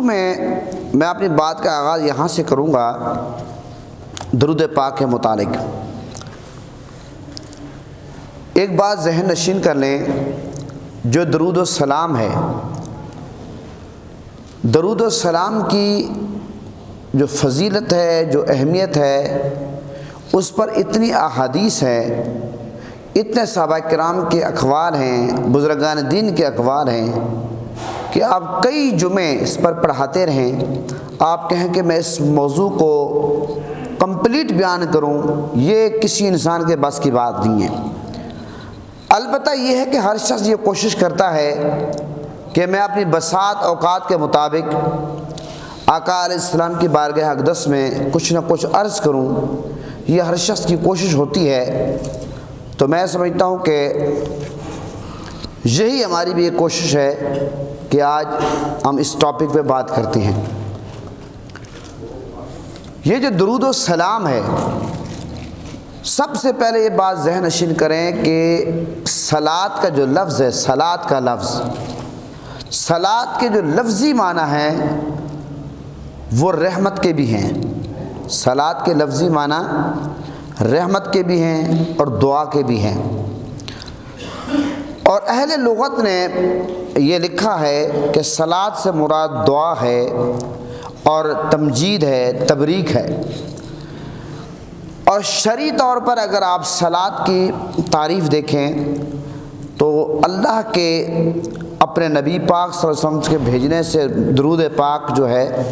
میں اپنی بات کا آغاز یہاں سے کروں گا درود پاک کے متعلق۔ ایک بات ذہن نشین کر لیں، جو درود و سلام ہے، درود و سلام کی جو فضیلت ہے، جو اہمیت ہے، اس پر اتنی احادیث ہیں، اتنے صحابہ کرام کے اقوال ہیں، بزرگان دین کے اقوال ہیں کہ آپ کئی جمعے اس پر پڑھاتے رہیں۔ آپ کہیں کہ میں اس موضوع کو کمپلیٹ بیان کروں، یہ کسی انسان کے بس کی بات نہیں ہے۔ البتہ یہ ہے کہ ہر شخص یہ کوشش کرتا ہے کہ میں اپنی بساط اوقات کے مطابق آقا علیہ السلام کی بارگاہ اقدس میں کچھ نہ کچھ عرض کروں، یہ ہر شخص کی کوشش ہوتی ہے۔ تو میں سمجھتا ہوں کہ یہی ہماری بھی ایک کوشش ہے کہ آج ہم اس ٹاپک پہ بات کرتے ہیں۔ یہ جو درود و سلام ہے، سب سے پہلے یہ بات ذہن نشین کریں کہ صلاۃ کا جو لفظ ہے، صلاۃ کا لفظ، صلاۃ کے جو لفظی معنی ہیں وہ رحمت کے بھی ہیں۔ صلاۃ کے لفظی معنی رحمت کے بھی ہیں اور دعا کے بھی ہیں۔ اور اہل لغت نے یہ لکھا ہے کہ صلاۃ سے مراد دعا ہے اور تمجید ہے، تبریک ہے۔ اور شرعی طور پر اگر آپ صلاۃ کی تعریف دیکھیں تو اللہ کے اپنے نبی پاک صلی اللہ علیہ وسلم کے بھیجنے سے درود پاک جو ہے،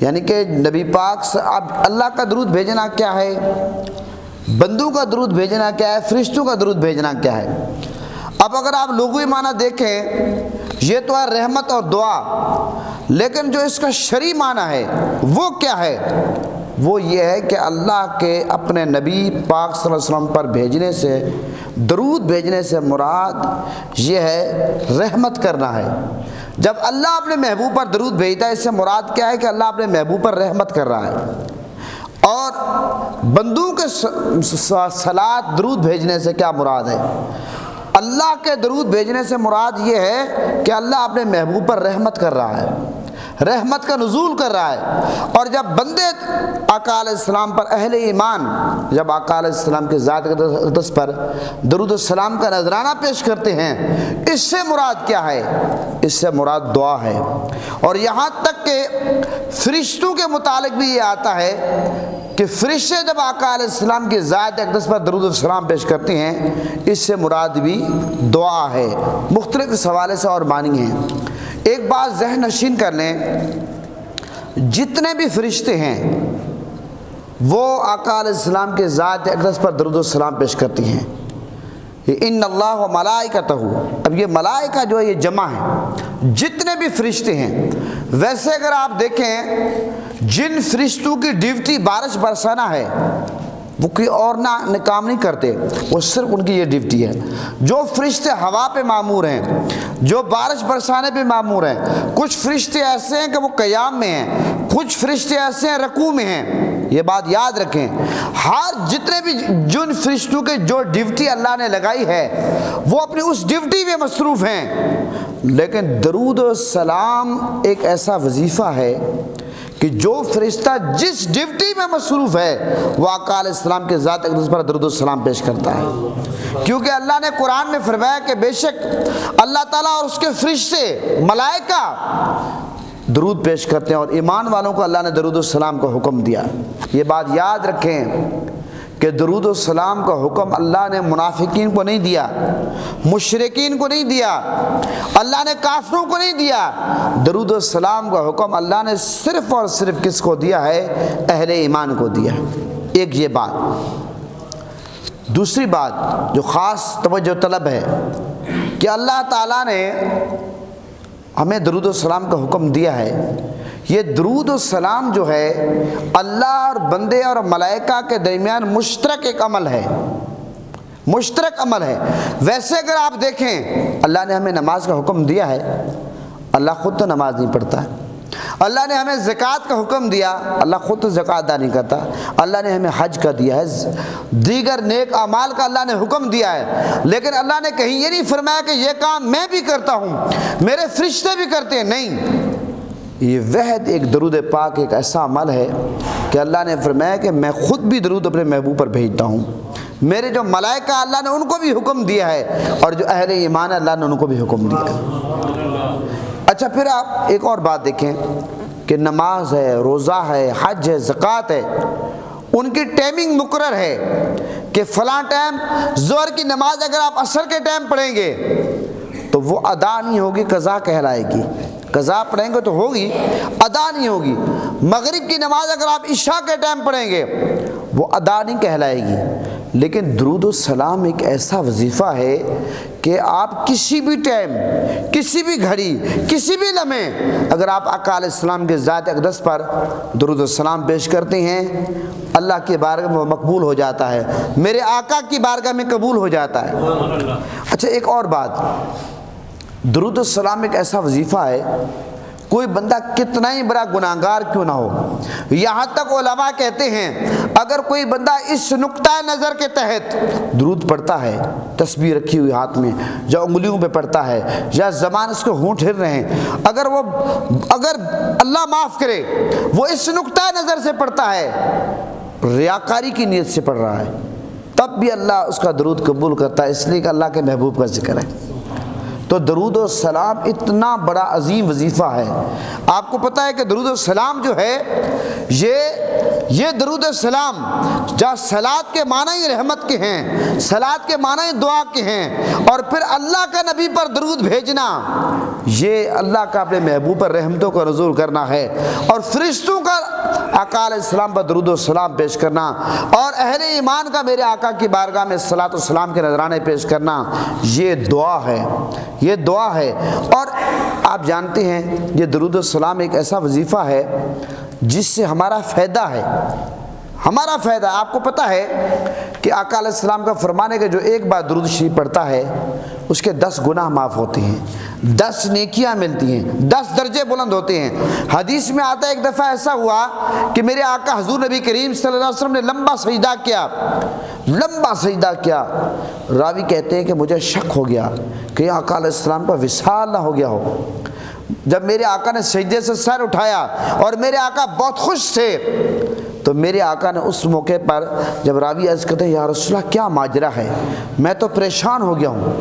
یعنی کہ نبی پاک سے اب اللہ کا درود بھیجنا کیا ہے، بندوں کا درود بھیجنا کیا ہے، فرشتوں کا درود بھیجنا کیا ہے۔ اب اگر آپ لغوی معنی دیکھیں، یہ تو ہے رحمت اور دعا، لیکن جو اس کا شرعی معنی ہے وہ کیا ہے؟ وہ یہ ہے کہ اللہ کے اپنے نبی پاک صلی اللہ علیہ وسلم پر بھیجنے سے، درود بھیجنے سے مراد یہ ہے رحمت کرنا ہے۔ جب اللہ اپنے محبوب پر درود بھیجتا ہے، اس سے مراد کیا ہے کہ اللہ اپنے محبوب پر رحمت کر رہا ہے۔ اور بندوں کے صلاۃ درود بھیجنے سے کیا مراد ہے؟ اللہ کے درود بھیجنے سے مراد یہ ہے کہ اللہ اپنے محبوب پر رحمت کر رہا ہے، رحمت کا نزول کر رہا ہے۔ اور جب بندے آقا علیہ السلام پر، اہل ایمان جب آقا علیہ السلام کے ذات اقدس پر درود السلام کا نذرانہ پیش کرتے ہیں، اس سے مراد کیا ہے؟ اس سے مراد دعا ہے۔ اور یہاں تک کہ فرشتوں کے متعلق بھی یہ آتا ہے کہ فرشتے جب آقا علیہ السلام کی ذات اقدس پر درود السلام پیش کرتے ہیں، اس سے مراد بھی دعا ہے۔ مختلف اس حوالے سے اور معنی ہیں۔ ایک بات ذہن نشین کر لیں، جتنے بھی فرشتے ہیں وہ آقا علیہ السلام کے ذات اقدس پر درود السلام پیش کرتی ہیں۔ ان اللہ و ملائکتہ، اب یہ ملائکہ جو ہے یہ جمع ہے، جتنے بھی فرشتے ہیں۔ ویسے اگر آپ دیکھیں، جن فرشتوں کی ڈیوٹی بارش برسانا ہے وہ کوئی اور کام نہیں کرتے، وہ صرف ان کی یہ ڈیوٹی ہے۔ جو فرشتے ہوا پہ معمور ہیں، جو بارش برسانے پہ معمور ہیں، کچھ فرشتے ایسے ہیں کہ وہ قیام میں ہیں، کچھ فرشتے ایسے ہیں رکوع میں ہیں۔ یہ بات یاد رکھیں، ہر جتنے بھی جن فرشتوں کے جو ڈیوٹی اللہ نے لگائی ہے وہ اپنی اس ڈیوٹی میں مصروف ہیں۔ لیکن درود و سلام ایک ایسا وظیفہ ہے کہ جو فرشتہ جس ڈیوٹی میں مصروف ہے وہ آقا علیہ السلام کے ذات اقدس پر درود السلام پیش کرتا ہے۔ کیونکہ اللہ نے قرآن میں فرمایا کہ بے شک اللہ تعالیٰ اور اس کے فرشتے، ملائکہ درود پیش کرتے ہیں، اور ایمان والوں کو اللہ نے درود السلام کا حکم دیا۔ یہ بات یاد رکھیں کہ درود السلام کا حکم اللہ نے منافقین کو نہیں دیا، مشرکین کو نہیں دیا، اللہ نے کافروں کو نہیں دیا۔ درود السلام کا حکم اللہ نے صرف اور صرف کس کو دیا ہے؟ اہل ایمان کو دیا ہے۔ ایک یہ بات۔ دوسری بات جو خاص توجہ طلب ہے کہ اللہ تعالیٰ نے ہمیں درود السلام کا حکم دیا ہے۔ یہ درود السلام جو ہے اللہ اور بندے اور ملائکہ کے درمیان مشترک ایک عمل ہے، مشترک عمل ہے۔ ویسے اگر آپ دیکھیں، اللہ نے ہمیں نماز کا حکم دیا ہے، اللہ خود تو نماز نہیں پڑھتا ہے۔ اللہ نے ہمیں زکوٰۃ کا حکم دیا، اللہ خود تو زکوٰۃ ادا نہیں کرتا۔ اللہ نے ہمیں حج کا دیا ہے، دیگر نیک اعمال کا اللہ نے حکم دیا ہے، لیکن اللہ نے کہیں یہ نہیں فرمایا کہ یہ کام میں بھی کرتا ہوں، میرے فرشتے بھی کرتے ہیں، نہیں۔ یہ وحد ایک درود پاک ایک ایسا عمل ہے کہ اللہ نے فرمایا کہ میں خود بھی درود اپنے محبوب پر بھیجتا ہوں، میرے جو ملائکہ اللہ نے ان کو بھی حکم دیا ہے، اور جو اہل ایمان اللہ نے ان کو بھی حکم دیا ہے۔ اچھا پھر آپ ایک اور بات دیکھیں کہ نماز ہے، روزہ ہے، حج ہے، زکوٰۃ ہے، ان کی ٹائمنگ مقرر ہے کہ فلاں ٹائم ظہر کی نماز اگر آپ عصر کے ٹائم پڑھیں گے تو وہ ادا نہیں ہوگی، قضا کہلائے گی۔ قضا پڑھیں گے تو ہوگی، ادا نہیں ہوگی۔ مغرب کی نماز اگر آپ عشاء کے ٹائم پڑھیں گے وہ ادا نہیں کہلائے گی۔ لیکن درود السلام ایک ایسا وظیفہ ہے کہ آپ کسی بھی ٹائم، کسی بھی گھڑی، کسی بھی لمحے اگر آپ آقا علیہ السلام کے ذات اقدس پر درود السلام پیش کرتے ہیں، اللہ کی بارگاہ میں مقبول ہو جاتا ہے، میرے آقا کی بارگاہ میں قبول ہو جاتا ہے۔ اچھا ایک اور بات، درود السلام ایک ایسا وظیفہ ہے، کوئی بندہ کتنا ہی بڑا گناہگار کیوں نہ ہو، یہاں تک علماء کہتے ہیں اگر کوئی بندہ اس نقطہ نظر کے تحت درود پڑھتا ہے، تسبیح رکھی ہوئی ہاتھ میں، یا انگلیوں پہ پڑھتا ہے، یا زبان اس کو ہونٹ ہل رہے ہیں، اگر اللہ معاف کرے وہ اس نقطہ نظر سے پڑھتا ہے، ریاکاری کی نیت سے پڑھ رہا ہے، تب بھی اللہ اس کا درود قبول کرتا ہے، اس لیے کہ اللہ کے محبوب کا ذکر ہے۔ تو درود و سلام اتنا بڑا عظیم وظیفہ ہے۔ آپ کو پتہ ہے کہ درود و سلام جو ہے یہ درود و سلام جہاں صلات کے معنی ہی رحمت کے ہیں، صلات کے معنی ہی دعا کے ہیں، اور پھر اللہ کا نبی پر درود بھیجنا یہ اللہ کا اپنے محبوب پر رحمتوں کا نزول کرنا ہے، اور فرشتوں کا آقا علیہ السلام پر درود و سلام پیش کرنا، اور اہل ایمان کا میرے آقا کی بارگاہ میں صلاۃ و سلام کے نذرانے پیش کرنا، یہ دعا ہے، یہ دعا ہے۔ اور آپ جانتے ہیں یہ درود و سلام ایک ایسا وظیفہ ہے جس سے ہمارا فائدہ ہے، ہمارا فائدہ۔ آپ کو پتہ ہے کہ آقا علیہ السلام کا فرمان ہے کہ جو ایک بار درود شریف پڑھتا ہے اس کے 10 گناہ معاف ہوتے ہیں، 10 نیکیاں ملتی ہیں، 10 درجے بلند ہوتے ہیں۔ حدیث میں آتا ہے ایک دفعہ ایسا ہوا کہ میرے آقا حضور نبی کریم صلی اللہ علیہ وسلم نے لمبا سجدہ کیا، راوی کہتے ہیں کہ مجھے شک ہو گیا کہ آقا علیہ السلام کا وصال نہ ہو گیا ہو۔ جب میرے آقا نے سجدے سے سر اٹھایا اور میرے آقا بہت خوش تھے، تو میرے آقا نے اس موقع پر جب راوی عرض کرتے ہیں یا رسول اللہ کیا ماجرا ہے، میں تو پریشان ہو گیا ہوں،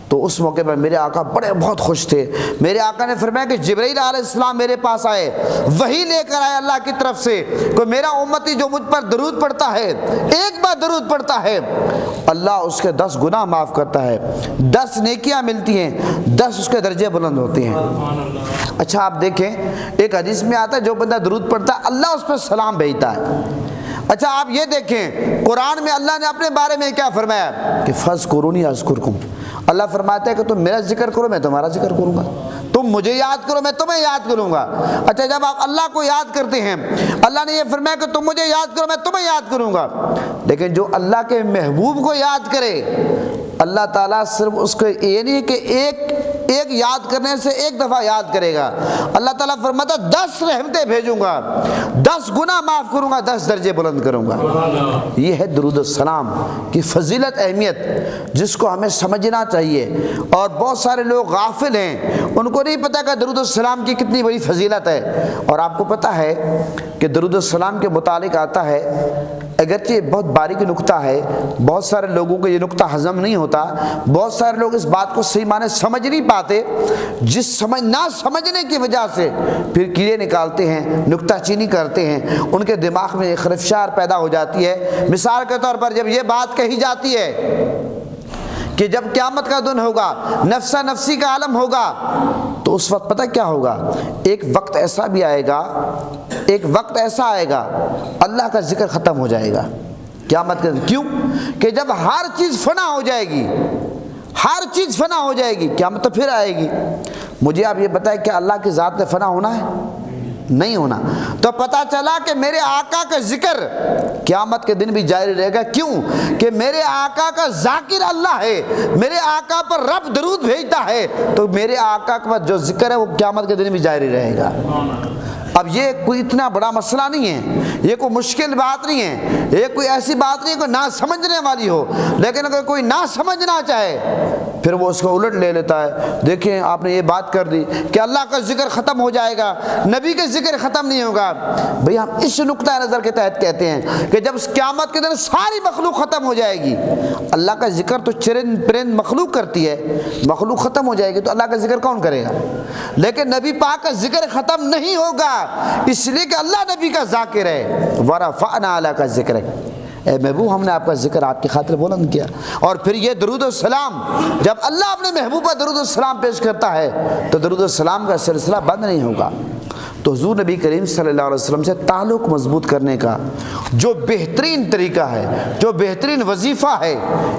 تو اس موقع پر میرے آقا بہت خوش تھے۔ میرے آقا نے فرمایا کہ جبرائیل علیہ السلام میرے پاس آئے، وحی لے کر آئے اللہ کی طرف سے کہ میرا امتی جو مجھ پر درود پڑھتا ہے، ایک بار درود پڑھتا ہے، اللہ اس کے 10 گناہ معاف کرتا ہے، 10 نیکیاں ملتی ہیں، 10 اس کے درجے بلند ہوتے ہیں۔ اچھا آپ دیکھیں ایک حدیث میں آتا ہے جو بندہ درود پڑھتا ہے اللہ اس پر سلام بھیجتا ہے۔ اچھا آپ یہ دیکھیں قرآن میں اللہ نے اپنے بارے میں کیا فرمایا کہ فَاذْكُرُونِی أَذْكُرْكُمْ، اللہ فرماتا ہے کہ تم میرا ذکر کرو میں تمہارا ذکر کروں گا، تم مجھے یاد کرو میں تمہیں یاد کروں گا۔ اچھا جب آپ اللہ کو یاد کرتے ہیں، اللہ نے یہ فرمایا کہ تم مجھے یاد کرو میں تمہیں یاد کروں گا، لیکن جو اللہ کے محبوب کو یاد کرے اللہ تعالیٰ صرف اس کو یہ نہیں کہ ایک یاد کرنے سے ایک دفعہ یاد کرے گا، اللہ تعالیٰ فرماتا 10 رحمتیں بھیجوں گا، 10 گناہ معاف کروں گا، 10 درجے بلند کروں گا۔ یہ ہے درود السلام کی فضیلت، اہمیت جس کو ہمیں سمجھنا چاہیے، اور بہت سارے لوگ غافل ہیں، ان کو نہیں پتہ کہ درود السلام کی کتنی بڑی فضیلت ہے۔ اور آپ کو پتہ ہے کہ درود السلام کے متعلق آتا ہے، اگرچہ بہت باریک نکتہ ہے، بہت سارے لوگوں کو یہ نکتہ ہضم نہیں ہوتا، بہت سارے لوگ اس بات کو صحیح معنی سمجھ نہیں پاتے، نہ سمجھنے کی وجہ سے پھر کیڑے نکالتے ہیں، نکتہ چینی کرتے ہیں، ان کے دماغ میں ایک خرفشار پیدا ہو جاتی ہے۔ مثال کے طور پر جب یہ بات کہی جاتی ہے کہ جب قیامت کا دن ہوگا، نفسا نفسی کا عالم ہوگا، تو اس وقت پتہ کیا ہوگا، ایک وقت ایسا بھی آئے گا، ایک وقت ایسا آئے گا اللہ کا ذکر ختم ہو جائے گا قیامت کے دن۔ کیوں کہ جب ہر چیز فنا ہو جائے گی، ہر چیز فنا ہو جائے گی، قیامت تو پھر آئے گی۔ مجھے آپ یہ بتائیں کہ اللہ کی ذات نے فنا ہونا ہے؟ نہیں ہونا۔ تو پتہ چلا کہ میرے آقا کا ذکر قیامت کے دن بھی جاری رہے گا۔ کیوں کہ میرے آقا کا ذاکر اللہ ہے، میرے آقا پر رب درود بھیجتا ہے، تو میرے آقا کا جو ذکر ہے وہ قیامت کے دن بھی جاری رہے گا۔ اب یہ کوئی اتنا بڑا مسئلہ نہیں ہے، یہ کوئی مشکل بات نہیں ہے، یہ کوئی ایسی بات نہیں ہے کوئی نہ سمجھنے والی ہو، لیکن اگر کوئی نہ سمجھنا چاہے پھر وہ اس کو الٹ لے لیتا ہے۔ دیکھیں آپ نے یہ بات کر دی کہ اللہ کا ذکر ختم ہو جائے گا، نبی کا ذکر ختم نہیں ہوگا۔ بھئی ہم اس نقطہ نظر کے تحت کہتے ہیں کہ جب قیامت کے دن ساری مخلوق ختم ہو جائے گی، اللہ کا ذکر تو چرند پرند مخلوق کرتی ہے، مخلوق ختم ہو جائے گی تو اللہ کا ذکر کون کرے گا؟ لیکن نبی پاک کا ذکر ختم نہیں ہوگا، اس لیے کہ اللہ نبی کا ذاکر ہے۔ وَرَفَعْنَا عَلَىٰ کا ذکر ہے، اے محبوب ہم نے آپ کا ذکر آپ کی خاطر بلند کیا۔ اور پھر یہ درود و سلام، جب اللہ اپنے محبوب پر درود و سلام پیش کرتا ہے تو درود و سلام کا سلسلہ بند نہیں ہوگا۔ تو حضور نبی کریم صلی اللہ علیہ وسلم سے تعلق مضبوط کرنے کا جو بہترین طریقہ ہے، جو بہترین وظیفہ ہے،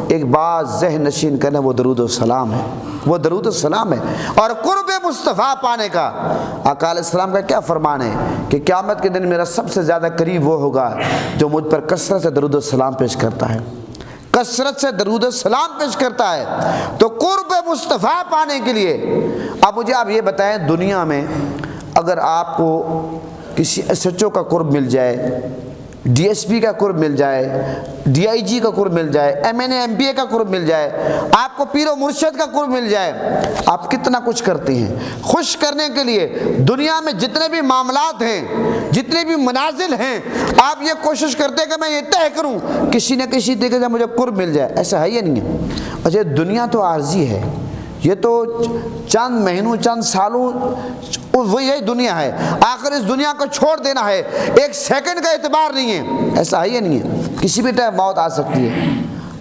ایک بات ذہن نشین کرنا، وہ درود و سلام ہے، وہ درود و سلام ہے۔ اور قرب مصطفیٰ پانے کا آقا علیہ السلام کا کیا فرمان ہے کہ قیامت کے دن میرا سب سے زیادہ قریب وہ ہوگا جو مجھ پر کثرت سے درود و سلام پیش کرتا ہے، کثرت سے درود و سلام پیش کرتا ہے۔ تو قرب مصطفیٰ پانے کے لیے اب مجھے آپ یہ بتائیں، دنیا میں اگر آپ کو کسی ایس ایچ او کا قرب مل جائے، ڈی ایس پی کا قرب مل جائے، ڈی آئی جی کا قرب مل جائے، M N A M P A کا قرب مل جائے، آپ کو پیر و مرشد کا قرب مل جائے، آپ کتنا کچھ کرتے ہیں خوش کرنے کے لیے۔ دنیا میں جتنے بھی معاملات ہیں، جتنے بھی منازل ہیں، آپ یہ کوشش کرتے ہیں کہ میں یہ طے کروں کسی نہ کسی طریقے سے مجھے قرب مل جائے۔ ایسا ہے یا نہیں ہے؟ اچھا دنیا تو عارضی ہے، یہ تو چند مہینوں چند سالوں وہ یہی دنیا ہے، آخر اس دنیا کو چھوڑ دینا ہے، ایک سیکنڈ کا اعتبار نہیں ہے۔ ایسا ہے یا نہیں ہے؟ کسی بھی ٹائم موت آ سکتی ہے،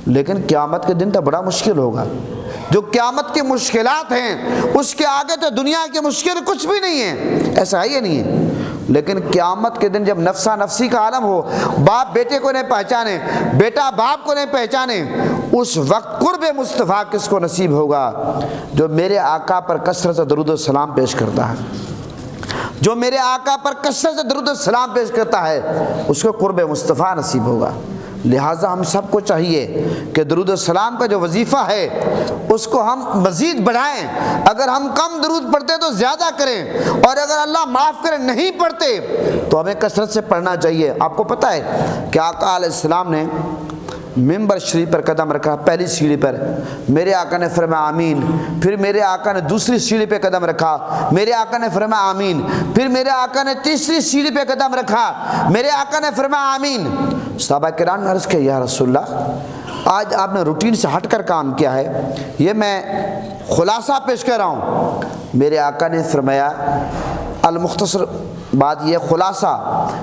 لیکن قیامت کے دن تو بڑا مشکل ہوگا۔ جو قیامت کی مشکلات ہیں اس کے آگے تو دنیا کی مشکل کچھ بھی نہیں ہے، ایسا ہے یا نہیں ہے؟ لیکن قیامت کے دن جب نفسا نفسی کا عالم ہو، باپ بیٹے کو نہیں پہچانے، بیٹا باپ کو نہیں پہچانے، اس وقت قرب مصطفیٰ کس کو نصیب ہوگا؟ جو میرے آقا پر کثرت سے درود و سلام پیش کرتا ہے، جو میرے آقا پر کثرت سے درود و سلام پیش کرتا ہے، اس کو قرب مصطفیٰ نصیب ہوگا۔ لہٰذا ہم سب کو چاہیے کہ درود و سلام کا جو وظیفہ ہے اس کو ہم مزید بڑھائیں۔ اگر ہم کم درود پڑھتے تو زیادہ کریں، اور اگر اللہ معاف کرے نہیں پڑھتے تو ہمیں کثرت سے پڑھنا چاہیے۔ آپ کو پتہ ہے کہ آقا علیہ السلام نے ممبر شریف پر قدم رکھا، پہلی سیڑھی پر، میرے آقا نے فرمایا آمین، پھر میرے آقا نے دوسری سیڑھی پہ قدم رکھا، میرے آقا نے فرمایا آمین، پھر میرے آقا نے تیسری سیڑھی پہ قدم رکھا، میرے آقا نے فرمایا آمین۔ صحابہ کرام نے عرض کیا یا رسول اللہ، آج آپ نے روٹین سے ہٹ کر کام کیا ہے، یہ میں خلاصہ پیش کر رہا ہوں۔ میرے آقا نے فرمایا المختصر بات یہ خلاصہ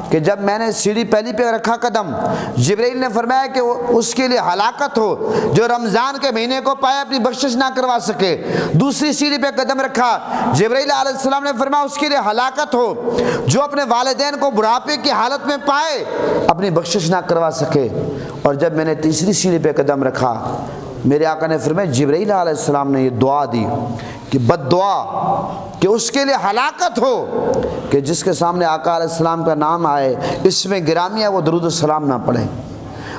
کہ جب میں نے سیڑھی پہلی پہ رکھا قدم، جبرائیل نے فرمایا کہ اس کے لیے ہلاکت ہو جو رمضان کے مہینے کو پائے اپنی بخشش نہ کروا سکے۔ دوسری سیڑھی پہ قدم رکھا، جبرائیل علیہ السلام نے فرمایا اس کے لیے ہلاکت ہو جو اپنے والدین کو بڑھاپے کی حالت میں پائے اپنی بخشش نہ کروا سکے۔ اور جب میں نے تیسری سیڑھی پہ قدم رکھا، میرے آقا نے فرمایا جبرائیل علیہ السلام نے یہ دعا دی کہ بد دعا کہ اس کے لیے ہلاکت ہو کہ جس کے سامنے آقا علیہ السلام کا نام آئے، اس میں گرامی ہے، وہ درود و سلام نہ پڑھیں۔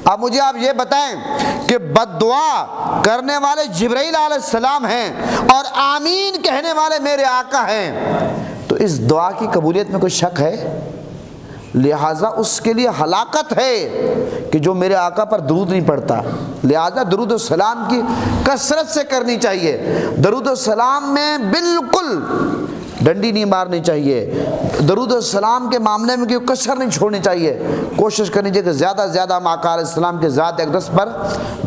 اب مجھے آپ یہ بتائیں کہ بد دعا کرنے والے جبرائیل علیہ السلام ہیں اور آمین کہنے والے میرے آقا ہیں، تو اس دعا کی قبولیت میں کوئی شک ہے؟ لہٰذا اس کے لیے ہلاکت ہے کہ جو میرے آقا پر درود نہیں پڑھتا۔ لہٰذا درود و سلام کی کثرت سے کرنی چاہیے، درود و سلام میں بالکل ڈنڈی نہیں مارنی چاہیے، درود و سلام کے معاملے میں کوئی کسر نہیں چھوڑنی چاہیے، کوشش کرنی چاہیے کہ زیادہ سے زیادہ ہم آقا علیہ السلام کے ذات اقدس پر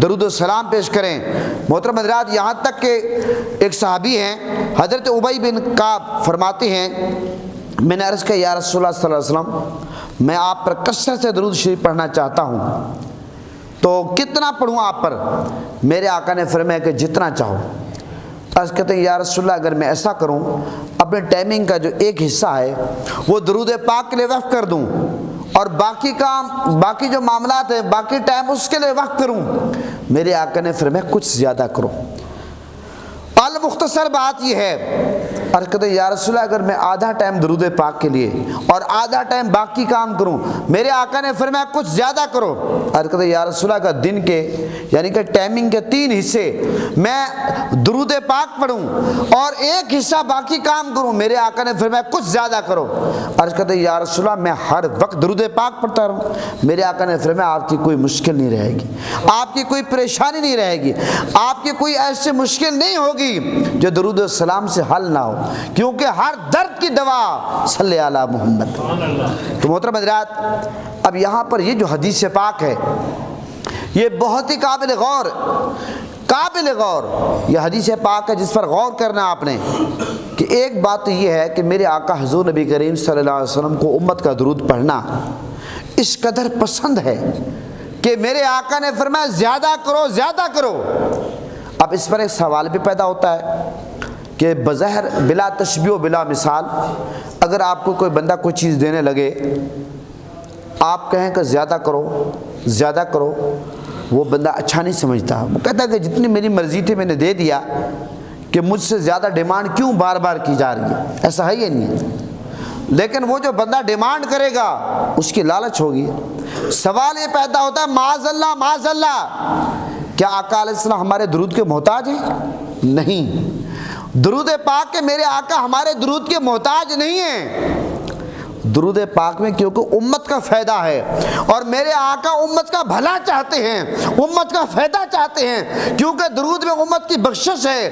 درود و سلام پیش کریں۔ محترم حضرات، یہاں تک کہ ایک صحابی ہیں حضرت ابی بن کعب فرماتے ہیں میں نے عرض کیا یا رسول اللہ صلی اللہ علیہ وسلم میں آپ پر کثرت سے درود شریف پڑھنا چاہتا ہوں، تو کتنا پڑھوں آپ پر؟ میرے آقا نے فرمایا کہ جتنا چاہو۔ عرض کہتے ہیں یا رسول اللہ اگر میں ایسا کروں اپنے ٹائمنگ کا جو ایک حصہ ہے وہ درود پاک کے لیے وقف کر دوں اور باقی جو معاملات ہیں باقی ٹائم اس کے لیے وقف کروں، میرے آقا نے فرمایا کچھ زیادہ کرو۔ المختصر بات یہ ہے، عرض کہتے ہیں یا رسول اللہ اگر میں آدھا ٹائم درود پاک کے لیے اور آدھا ٹائم باقی کام کروں، میرے آقا نے فرمایا کچھ زیادہ کرو۔ عرض کہتے ہیں یا رسول اللہ اگر دن کے یعنی کہ ٹائمنگ کے 3 حصے، میں درود پاک پڑھوں اور ایک حصہ باقی کام کروں، میرے آقا نے فرمایا کچھ زیادہ کرو۔ عرض کرتے ہیں یا رسول اللہ میں ہر وقت درود پاک پڑھتا رہوں؟ میرے آقا نے فرمایا آپ کی کوئی مشکل نہیں رہے گی، آپ کی کوئی پریشانی نہیں رہے گی، آپ کی کوئی ایسی مشکل نہیں ہوگی جو درود السلام سے حل نہ ہو، کیونکہ ہر درد کی دوا صلی علی محمد۔ تو محترم حضرات، اب یہاں پر یہ جو حدیث پاک ہے یہ بہت ہی قابل غور یہ حدیث پاک ہے، جس پر غور کرنا آپ نے کہ ایک بات یہ ہے کہ میرے آقا حضور نبی کریم صلی اللہ علیہ وسلم کو امت کا درود پڑھنا اس قدر پسند ہے کہ میرے آقا نے فرمایا زیادہ کرو زیادہ کرو۔ اب اس پر ایک سوال بھی پیدا ہوتا ہے کہ بظاہر بلا تشبیہ و بلا مثال اگر آپ کو کوئی بندہ کوئی چیز دینے لگے، آپ کہیں کہ زیادہ کرو، وہ بندہ اچھا نہیں سمجھتا، وہ کہتا ہے کہ جتنی میری مرضی تھی میں نے دے دیا، کہ مجھ سے زیادہ ڈیمانڈ کیوں بار بار کی جا رہی ہے؟ ایسا ہے یا نہیں ہے؟ لیکن وہ جو بندہ ڈیمانڈ کرے گا اس کی لالچ ہوگی۔ سوال یہ پیدا ہوتا ہے معاذ اللہ، کیا آقا علیہ السلام ہمارے درود کے محتاج ہیں؟ نہیں، درود پاک کے میرے آقا ہمارے درود کے محتاج نہیں ہیں۔ درود پاک میں کیونکہ امت کا فائدہ ہے اور میرے آقا امت کا بھلا چاہتے ہیں، امت کا فائدہ چاہتے ہیں، کیونکہ درود میں امت کی بخشش ہے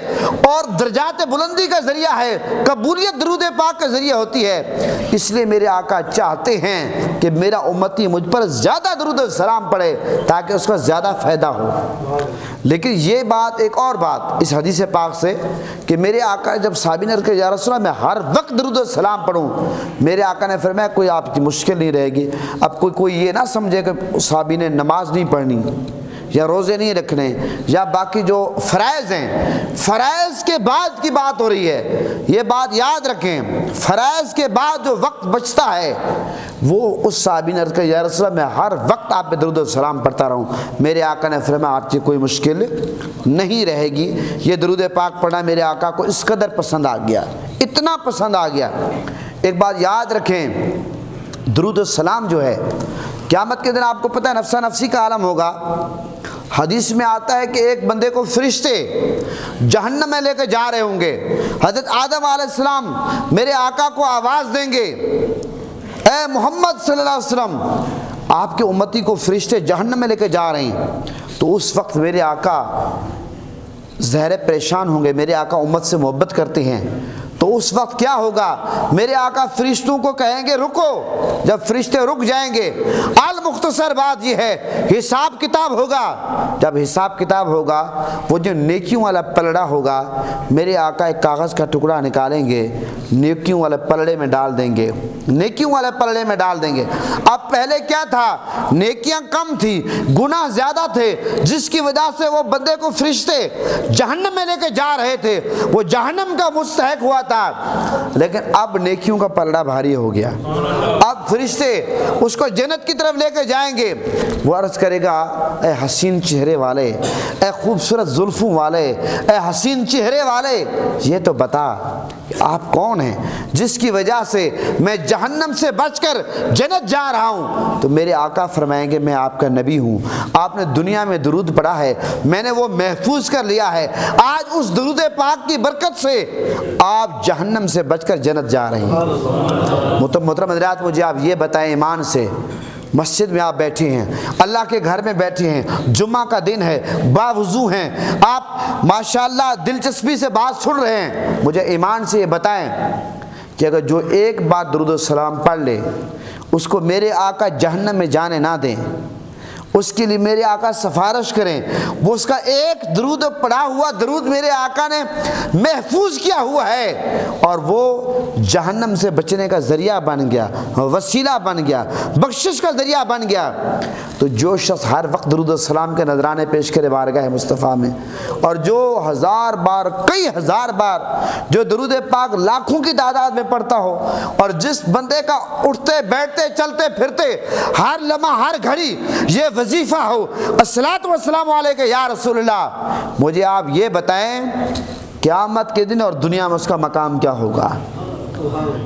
اور درجات بلندی کا ذریعہ ہے، قبولیت درود پاک کا ذریعہ ہوتی ہے۔ اس لیے میرے آقا چاہتے ہیں کہ میرا امتی مجھ پر زیادہ درود و سلام پڑھے تاکہ اس کا زیادہ فائدہ ہو۔ لیکن یہ بات ایک اور بات اس حدیث پاک سے کہ میرے آقا جب صحابی نے کہا یا رسول اللہ میں ہر وقت درود و سلام پڑھوں، میرے آقا نے فرمایا کوئی آپ کی مشکل نہیں رہے گی۔ اب کوئی یہ نہ سمجھے کہ صحابی نے نماز نہیں پڑھنی یا روزے نہیں رکھنے یا باقی جو فرائض ہیں، فرائض کے بعد کی بات ہو رہی ہے، یہ بات یاد رکھیں، فرائض کے بعد جو وقت بچتا ہے وہ اس صحابی نے کہا یا رسول اللہ میں ہر وقت آپ پہ درود و سلام پڑھتا رہوں، میرے آقا نے فرمایا آپ کی کوئی مشکل نہیں رہے گی۔ یہ درود پاک پڑھنا میرے آقا کو اس قدر پسند آ گیا، اتنا پسند آ گیا۔ ایک بات یاد رکھیں، درود السلام جو ہے قیامت کے دن آپ کو پتہ ہے نفسا نفسی کا عالم ہوگا۔ حدیث میں آتا ہے کہ ایک بندے کو فرشتے جہنم میں لے کے جا رہے ہوں گے، حضرت آدم علیہ السلام میرے آقا کو آواز دیں گے اے محمد صلی اللہ علیہ وسلم آپ کے امتی کو فرشتے جہنم میں لے کے جا رہے ہیں۔ تو اس وقت میرے آقا ظاہر پریشان ہوں گے، میرے آقا امت سے محبت کرتے ہیں، تو اس وقت کیا ہوگا؟ میرے آقا فرشتوں کو کہیں گے رکو، جب فرشتے رک جائیں گے المختصر بات یہ ہے حساب کتاب ہوگا۔ جب حساب کتاب ہوگا وہ جو نیکیوں والا پلڑا ہوگا میرے آقا ایک کاغذ کا ٹکڑا نکالیں گے، نیکیوں والے پلڑے میں ڈال دیں گے، نیکیوں والے پلڑے میں ڈال دیں گے۔ اب پہلے کیا تھا؟ نیکیاں کم تھی، گناہ زیادہ تھے، جس کی وجہ سے وہ بندے کو فرشتے جہنم میں لے کے جا رہے تھے، وہ جہنم کا مستحق ہوا تھا۔ لیکن اب نیکیوں کا پلڑا بھاری ہو گیا، اب فرشتے اس کو جنت کی طرف لے کے جائیں گے۔ وہ عرض کرے گا اے حسین چہرے والے، اے خوبصورت زلفوں والے، اے حسین چہرے والے، یہ تو بتا کہ آپ کون ہیں جس کی وجہ سے میں جہنم سے بچ کر جنت جا رہا ہوں؟ تو میرے آقا فرمائیں گے میں آپ کا نبی ہوں، آپ نے دنیا میں درود پڑھا ہے، میں نے وہ محفوظ کر لیا ہے، آج اس درود پاک کی برکت سے آپ جہنم سے بچ کر جنت جا رہے ہیں۔ محترم حضرات مجھے آپ یہ بتائیں، ایمان سے مسجد میں آپ بیٹھے ہیں، اللہ کے گھر میں بیٹھے ہیں، جمعہ کا دن ہے، باوضو ہیں، آپ ماشاءاللہ دلچسپی سے بات سن رہے ہیں، مجھے ایمان سے یہ بتائیں کہ اگر جو ایک بار درود السلام پڑھ لے اس کو میرے آقا جہنم میں جانے نہ دیں، اس کے لیے میرے آقا سفارش کریں، وہ اس کا ایک درود پڑھا ہوا درود میرے آقا نے محفوظ کیا ہوا ہے اور وہ جہنم سے بچنے کا ذریعہ بن گیا، وسیلہ بن گیا، بخشش کا ذریعہ بن گیا۔ تو جو شخص ہر وقت درود السلام کے نذرانے پیش کرے بارگاہ مصطفیٰ میں، اور جو ہزار بار کئی ہزار بار جو درود پاک لاکھوں کی تعداد میں پڑھتا ہو، اور جس بندے کا اٹھتے بیٹھتے چلتے پھرتے ہر لمحہ ہر گھڑی یہ وظیفہ ہو الصلاۃ والسلام علیک یا رسول اللہ، مجھے آپ یہ بتائیں قیامت کے دن اور دنیا میں اس کا مقام کیا ہوگا؟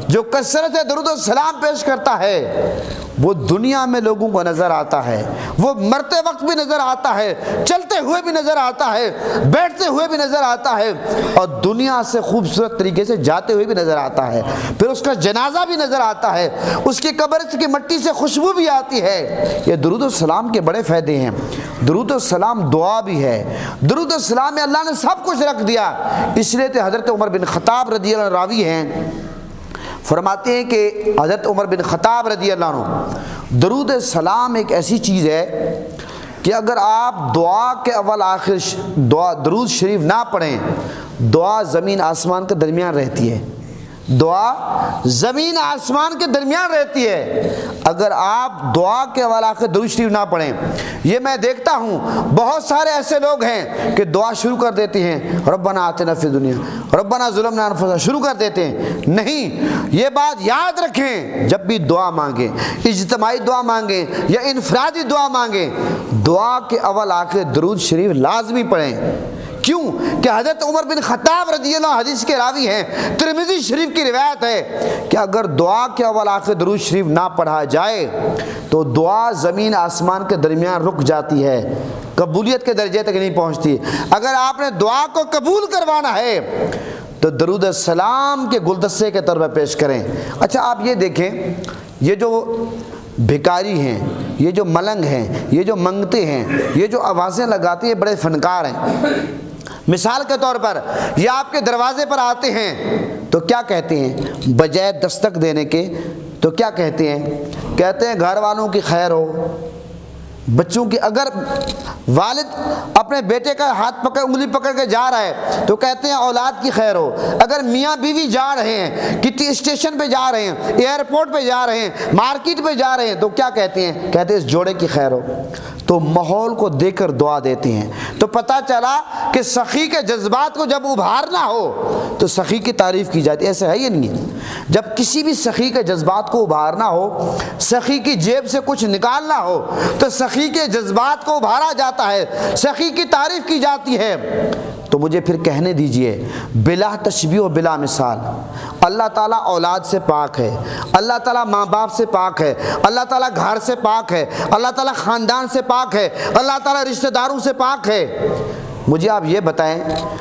جو کثرت سے درود و سلام پیش کرتا ہے وہ دنیا میں لوگوں کو نظر آتا ہے، وہ مرتے وقت بھی نظر آتا ہے، چلتے ہوئے بھی نظر آتا ہے، بیٹھتے ہوئے بھی نظر آتا ہے، اور دنیا سے خوبصورت طریقے سے جاتے ہوئے بھی نظر آتا ہے، پھر اس کا جنازہ بھی نظر آتا ہے، اس کی قبر کی مٹی سے خوشبو بھی آتی ہے۔ یہ درود و سلام کے بڑے فائدے ہیں۔ درود و سلام دعا بھی ہے، درود و سلام میں اللہ نے سب کچھ رکھ دیا۔ اس لیے تو حضرت عمر بن خطاب رضی اللہ عنہ راوی ہیں، فرماتے ہیں کہ حضرت عمر بن خطاب رضی اللہ عنہ، درود سلام ایک ایسی چیز ہے کہ اگر آپ دعا کے اول آخر درود شریف نہ پڑھیں، دعا زمین آسمان کے درمیان رہتی ہے، دعا زمین آسمان کے درمیان رہتی ہے۔ اگر آپ دعا کے اول آخر درود شریف نہ پڑھیں، یہ میں دیکھتا ہوں بہت سارے ایسے لوگ ہیں کہ دعا شروع کر دیتے ہیں ربنا آتنا فی الدنیا ربنا ظلمنا انفسنا شروع کر دیتے ہیں۔ نہیں، یہ بات یاد رکھیں، جب بھی دعا مانگیں، اجتماعی دعا مانگیں یا انفرادی دعا مانگیں، دعا کے اول آخر درود شریف لازمی پڑھیں۔ کیوں کہ حضرت عمر بن خطاب رضی اللہ عنہ حدیث کے راوی ہیں، ترمذی شریف کی روایت ہے کہ اگر دعا کے اول آخر درود شریف نہ پڑھا جائے تو دعا زمین آسمان کے درمیان رک جاتی ہے، قبولیت کے درجے تک نہیں پہنچتی۔ اگر آپ نے دعا کو قبول کروانا ہے تو درود السلام کے گلدستے کے طور پر پیش کریں۔ اچھا آپ یہ دیکھیں، یہ جو بھکاری ہیں، یہ جو ملنگ ہیں، یہ جو منگتے ہیں، یہ جو آوازیں لگاتے ہیں، بڑے فنکار ہیں۔ مثال کے طور پر یہ آپ کے دروازے پر آتے ہیں تو کیا کہتے ہیں؟ بجائے دستک دینے کے تو کیا کہتے ہیں؟ کہتے ہیں گھر والوں کی خیر ہو، بچوں کی۔ اگر والد اپنے بیٹے کا ہاتھ پکڑ انگلی پکڑ کے جا رہا ہے تو کہتے ہیں اولاد کی خیر ہو۔ اگر میاں بیوی جا رہے ہیں، کسی اسٹیشن پہ جا رہے ہیں، ایئرپورٹ پہ جا رہے ہیں، مارکیٹ پہ جا رہے ہیں تو کیا کہتے ہیں؟ کہتے ہیں اس جوڑے کی خیر ہو۔ تو ماحول کو دیکھ کر دعا دیتے ہیں۔ تو پتہ چلا کہ سخی کے جذبات کو جب ابھارنا ہو تو سخی کی تعریف کی جاتی ہے۔ ایسا ہے یہ نہیں ہے، جب کسی بھی سخی کے جذبات کو ابھارنا ہو، سخی کی جیب سے کچھ نکالنا ہو تو سخی کے جذبات کو ابھارا جاتا ہے، سخی کی تعریف کی جاتی ہے۔ تو مجھے پھر کہنے دیجئے بلا تشبیہ و بلا مثال، اللہ تعالیٰ اولاد سے پاک ہے، اللہ تعالیٰ ماں باپ سے پاک ہے، اللہ تعالیٰ گھر سے پاک ہے، اللہ تعالیٰ خاندان سے پاک ہے، اللہ تعالیٰ رشتہ داروں سے پاک ہے۔ مجھے آپ یہ بتائیں،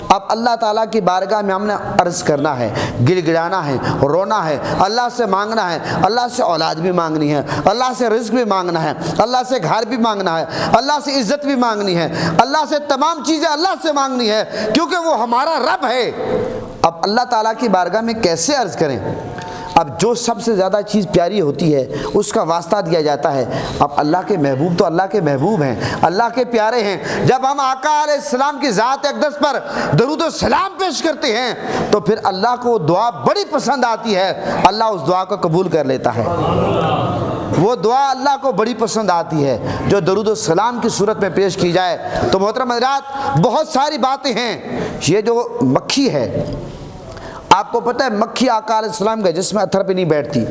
اب اللہ تعالیٰ کی بارگاہ میں ہم نے عرض کرنا ہے، گڑ گڑانا ہے، رونا ہے، اللہ سے مانگنا ہے، اللہ سے اولاد بھی مانگنی ہے، اللہ سے رزق بھی مانگنا ہے، اللہ سے گھر بھی مانگنا ہے، اللہ سے عزت بھی مانگنی ہے، اللہ سے تمام چیزیں اللہ سے مانگنی ہے، کیونکہ وہ ہمارا رب ہے۔ اب اللہ تعالیٰ کی بارگاہ میں کیسے عرض کریں؟ اب جو سب سے زیادہ چیز پیاری ہوتی ہے اس کا واسطہ دیا جاتا ہے۔ اب اللہ کے محبوب تو اللہ کے محبوب ہیں، اللہ کے پیارے ہیں۔ جب ہم آقا علیہ السلام کی ذات اقدس پر درود و سلام پیش کرتے ہیں تو پھر اللہ کو دعا بڑی پسند آتی ہے، اللہ اس دعا کو قبول کر لیتا ہے۔ وہ دعا اللہ کو بڑی پسند آتی ہے جو درود و سلام کی صورت میں پیش کی جائے۔ تو محترم حضرات، بہت ساری باتیں ہیں۔ یہ جو مکھی ہے، آپ کو پتہ ہے مکھی آقا علیہ السلام کا جسم اتھر پہ نہیں بیٹھتی،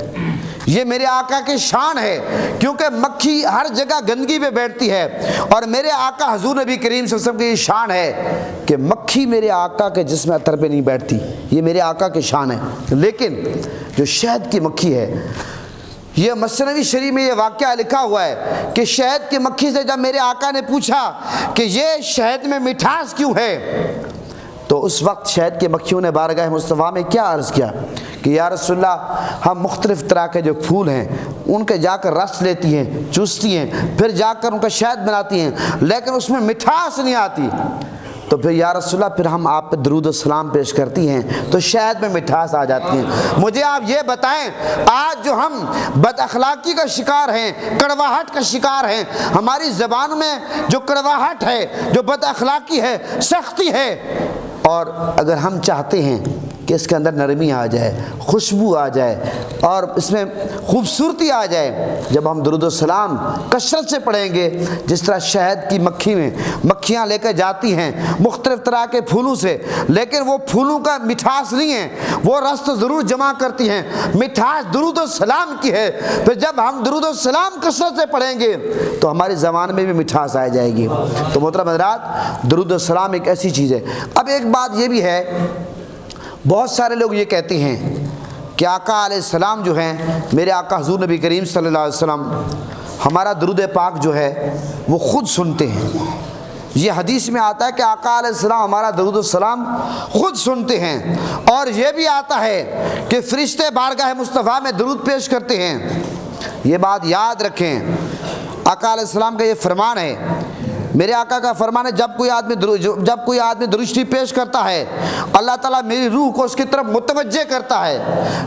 یہ میرے آقا کی شان ہے، کیونکہ مکھی ہر جگہ گندگی پہ بیٹھتی ہے، اور میرے آقا حضور نبی کریم صلی اللہ علیہ وسلم کی یہ شان ہے کہ مکھی میرے آقا کے جسم اتھر پہ نہیں بیٹھتی، یہ میرے آقا کی شان ہے۔ لیکن جو شہد کی مکھی ہے، یہ مثنوی شریف میں یہ واقعہ لکھا ہوا ہے کہ شہد کی مکھی سے جب میرے آقا نے پوچھا کہ یہ شہد میں مٹھاس کیوں ہے، تو اس وقت شہد کی مکھیوں نے بارگاہ مصطفیٰ میں کیا عرض کیا کہ یا رسول اللہ، ہم مختلف طرح کے جو پھول ہیں ان کے جا کر رس لیتی ہیں، چوستی ہیں، پھر جا کر ان کا شہد بناتی ہیں، لیکن اس میں مٹھاس نہیں آتی۔ تو پھر یا رسول اللہ، پھر ہم آپ پہ درود و سلام پیش کرتی ہیں تو شہد میں مٹھاس آ جاتی ہیں۔ مجھے آپ یہ بتائیں، آج جو ہم بد اخلاقی کا شکار ہیں، کڑواہٹ کا شکار ہیں، ہماری زبان میں جو کڑواہٹ ہے، جو بد اخلاقی ہے، سختی ہے، اور اگر ہم چاہتے ہیں کہ اس کے اندر نرمی آ جائے، خوشبو آ جائے اور اس میں خوبصورتی آ جائے، جب ہم درود و سلام کثرت سے پڑھیں گے، جس طرح شہد کی مکھی میں مکھیاں لے کر جاتی ہیں مختلف طرح کے پھولوں سے، لیکن وہ پھولوں کا مٹھاس نہیں ہے، وہ رس تو ضرور جمع کرتی ہیں، مٹھاس درود و سلام کی ہے۔ پھر جب ہم درود و سلام کثرت سے پڑھیں گے تو ہماری زبان میں بھی مٹھاس آ جائے گی۔ تو محترم حضرات، درود و سلام ایک ایسی چیز ہے۔ اب ایک بات یہ بھی ہے، بہت سارے لوگ یہ کہتے ہیں کہ آقا علیہ السلام جو ہیں، میرے آقا حضور نبی کریم صلی اللہ علیہ وسلم ہمارا درود پاک جو ہے وہ خود سنتے ہیں۔ یہ حدیث میں آتا ہے کہ آقا علیہ السلام ہمارا درود السلام خود سنتے ہیں، اور یہ بھی آتا ہے کہ فرشتے بارگاہ مصطفیٰ میں درود پیش کرتے ہیں۔ یہ بات یاد رکھیں، آقا علیہ السلام کا یہ فرمان ہے، میرے آقا کا فرمان ہے، جب کوئی آدمی درود پیش کرتا ہے، اللہ تعالیٰ میری روح کو اس کی طرف متوجہ کرتا ہے،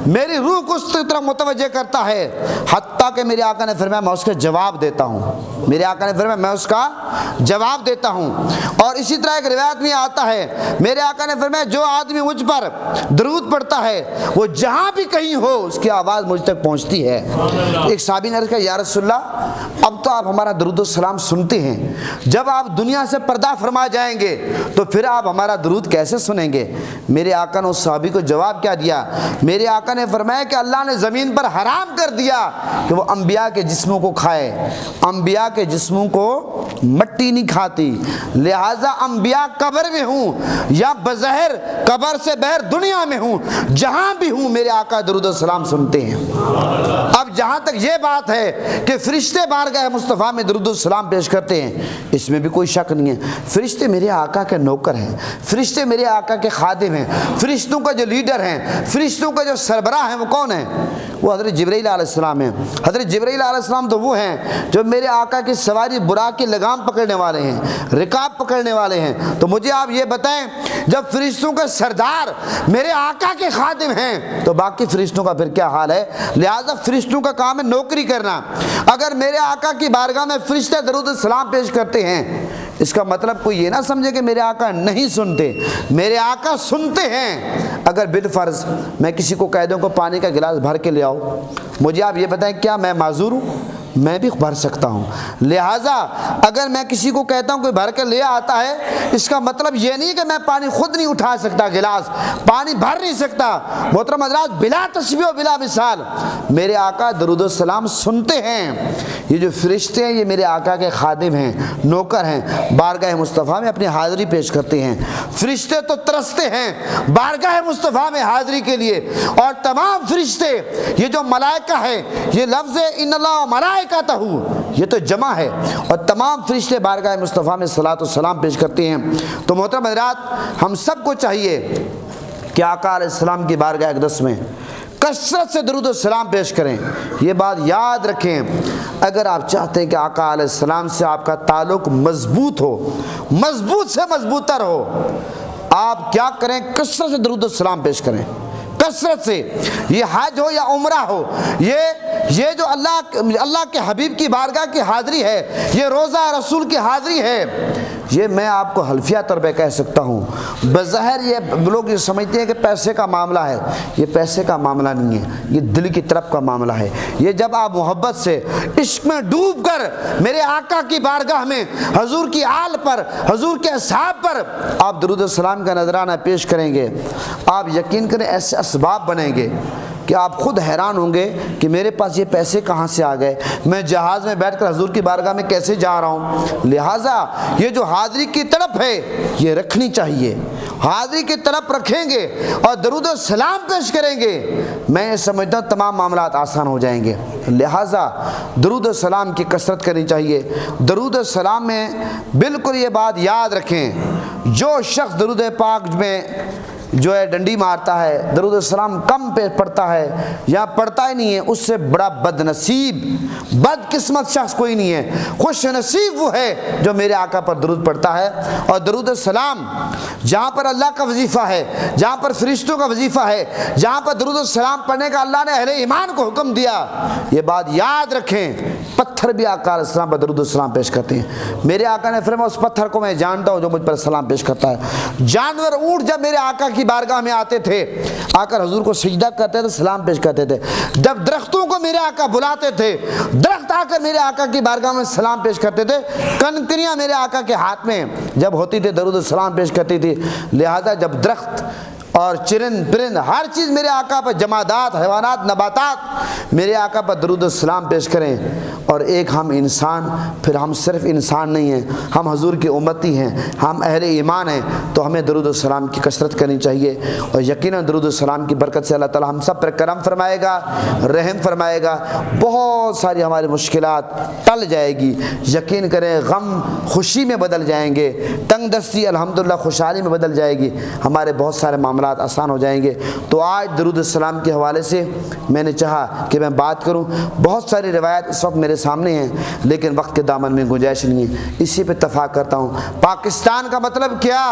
میری روح کو اس کی طرف متوجہ کرتا ہے، حتیٰ کہ میرے آقا نے فرمایا میں اس کا جواب دیتا ہوں۔ میرے آقا نے فرمایا میں اس کا جواب دیتا ہوں۔ اور اسی طرح ایک روایت میں آتا ہے، میرے آقا نے فرمایا جو آدمی مجھ پر درود پڑھتا ہے وہ جہاں بھی کہیں ہو اس کی آواز مجھ تک پہنچتی ہے۔ ایک صحابی نے عرض کہا، یا رسول اللہ اب تو آپ ہمارا درود السلام سنتے ہیں، جب آپ دنیا سے پردہ فرما جائیں گے تو پھر آپ ہمارا درود کیسے سنیں گے؟ میرے آقا نے اس صحابی کو جواب کیا دیا؟ میرے آقا نے فرمایا کہ اللہ نے زمین پر حرام کر دیا کہ وہ انبیاء کے جسموں کو کھائے، انبیاء کے جسموں کو مٹی نہیں کھاتی، لہٰذا انبیاء قبر میں ہوں یا بظاہر قبر سے بہر دنیا میں ہوں، جہاں بھی ہوں میرے آقا درود و سلام سنتے ہیں۔ اب جہاں تک یہ بات ہے کہ فرشتے بارگاہ مصطفیٰ میں درود و سلام پیش کرتے ہیں، اس میں بھی کوئی شک نہیں ہے۔ فرشتے میرے آقا کے نوکر ہیں، فرشتے میرے آقا کے خادم ہیں، فرشتوں کا جو لیڈر ہیں، فرشتوں کا جو سربراہ ہیں وہ کون ہیں؟ وہ حضرت جبرائیل علیہ السلام ہیں۔ حضرت جبرائیل علیہ السلام تو وہ ہیں جو میرے آقا کی سواری براق کی لگام پکڑنے والے ہیں، رکاب پکڑنے والے ہیں۔ تو مجھے آپ یہ بتائیں، جب فرشتوں کے سردار میرے آقا کے خادم ہیں تو باقی فرشتوں کا پھر کیا حال ہے؟ لہذا فرشتوں کا کام ہے نوکری کرنا۔ اگر میرے آقا کی بارگاہ میں فرشتے درود السلام پیش کرتے ہیں، اس کا مطلب کوئی یہ نہ سمجھے کہ میرے آقا نہیں سنتے، میرے آقا سنتے ہیں۔ اگر بالفرض میں کسی کو کہہ دوں کہ پانی کا گلاس بھر کے لے آؤ، مجھے آپ یہ بتائیں کیا میں معذور ہوں؟ میں بھی بھر سکتا ہوں۔ لہٰذا اگر میں کسی کو کہتا ہوں کہ بھر کے لے آتا ہے، اس کا مطلب یہ نہیں کہ میں پانی خود نہیں اٹھا سکتا، گلاس پانی بھر نہیں سکتا۔ محترم حضرات، بلا تشبیہ و بلا مثال میرے آقا درود السلام سنتے ہیں۔ یہ جو فرشتے ہیں یہ میرے آقا کے خادم ہیں، نوکر ہیں، بارگاہ مصطفیٰ میں اپنی حاضری پیش کرتے ہیں۔ فرشتے تو ترستے ہیں بارگاہ مصطفیٰ میں حاضری کے لیے، اور تمام فرشتے، یہ جو ملائکہ ہے، یہ لفظ ان اللہ ملائکتہ یہ تو جمع ہے، اور تمام فرشتے بارگاہ مصطفیٰ میں صلاۃ و سلام پیش کرتے ہیں۔ تو محترم حضرات، ہم سب کو چاہیے کہ آقا علیہ السلام کی بارگاہ اقدس میں کثرت سے درود و سلام پیش کریں۔ یہ بات یاد رکھیں، اگر آپ چاہتے ہیں کہ آقا علیہ السلام سے آپ کا تعلق مضبوط ہو، مضبوط سے مضبوط تر ہو، آپ کیا کریں؟ کثرت سے درود و سلام پیش کریں، کثرت سے۔ یہ حج ہو یا عمرہ ہو، یہ جو اللہ کے حبیب کی بارگاہ کی حاضری ہے، یہ روزہ رسول کی حاضری ہے، یہ میں آپ کو حلفیہ طور پہ کہہ سکتا ہوں۔ بظاہر یہ لوگ یہ سمجھتے ہیں کہ پیسے کا معاملہ ہے، یہ پیسے کا معاملہ نہیں ہے، یہ دل کی طرف کا معاملہ ہے۔ یہ جب آپ محبت سے عشق میں ڈوب کر میرے آقا کی بارگاہ میں حضور کی آل پر، حضور کے اصحاب پر آپ درود السلام کا نذرانہ پیش کریں گے، آپ یقین کریں ایسے اسباب بنیں گے کہ آپ خود حیران ہوں گے کہ میرے پاس یہ پیسے کہاں سے آ گئے، میں جہاز میں بیٹھ کر حضور کی بارگاہ میں کیسے جا رہا ہوں۔ لہٰذا یہ جو حاضری کی طرف ہے یہ رکھنی چاہیے، حاضری کی طرف رکھیں گے اور درود و سلام پیش کریں گے، میں یہ سمجھتا ہوں تمام معاملات آسان ہو جائیں گے۔ لہٰذا درود و سلام کی کثرت کرنی چاہیے۔ درود و سلام میں بالکل یہ بات یاد رکھیں، جو شخص درود پاک میں جو ہے ڈنڈی مارتا ہے، درود السلام کم پہ پڑھتا ہے یا پڑھتا ہی نہیں ہے، اس سے بڑا بد نصیب، بد قسمت شخص کوئی نہیں ہے۔ خوش نصیب وہ ہے جو میرے آقا پر درود پڑھتا ہے۔ اور درود السلام جہاں پر اللہ کا وظیفہ ہے، جہاں پر فرشتوں کا وظیفہ ہے، جہاں پر درود السلام پڑھنے کا اللہ نے اہل ایمان کو حکم دیا، یہ بات یاد رکھیں، پتھر بھی آقا علیہ السلام پر درود السلام پیش کرتے ہیں۔ میرے آقا نے فرمایا اس پتھر کو میں جانتا ہوں جو مجھ پر سلام پیش کرتا ہے۔ جانور اونٹ جب میرے آقا کی بارگاہ میں آتے تھے، آ کر حضور کو سجدہ کرتے تھے، سلام پیش کرتے تھے۔ جب درختوں کو میرے آقا بلاتے تھے، درخت آ کر میرے آقا کی بارگاہ میں سلام پیش کرتے تھے۔ کنکریاں میرے آقا کے ہاتھ میں جب ہوتی تھی درود السلام پیش کرتی تھی۔ لہذا جب درخت اور چرند پرند ہر چیز میرے آقا پر، جمادات، حیوانات، نباتات میرے آقا پر درود السلام پیش کریں، اور ایک ہم انسان، پھر ہم صرف انسان نہیں ہیں، ہم حضور کی امتی ہیں، ہم اہل ایمان ہیں، تو ہمیں درود و سلام کی کثرت کرنی چاہیے، اور یقیناً درود و سلام کی برکت سے اللہ تعالی ہم سب پر کرم فرمائے گا، رحم فرمائے گا، بہت ساری ہماری مشکلات ٹل جائے گی، یقین کریں غم خوشی میں بدل جائیں گے، تنگ دستی الحمدللہ خوشحالی میں بدل جائے گی، ہمارے بہت سارے معاملات آسان ہو جائیں گے۔ تو آج درود السلام کے حوالے سے میں نے چاہا کہ میں بات کروں، بہت ساری روایت اس وقت میرے سامنے ہیں لیکن وقت کے دامن میں گنجائش نہیں ہے، اسی پہ اتفاق کرتا ہوں۔ پاکستان کا مطلب کیا؟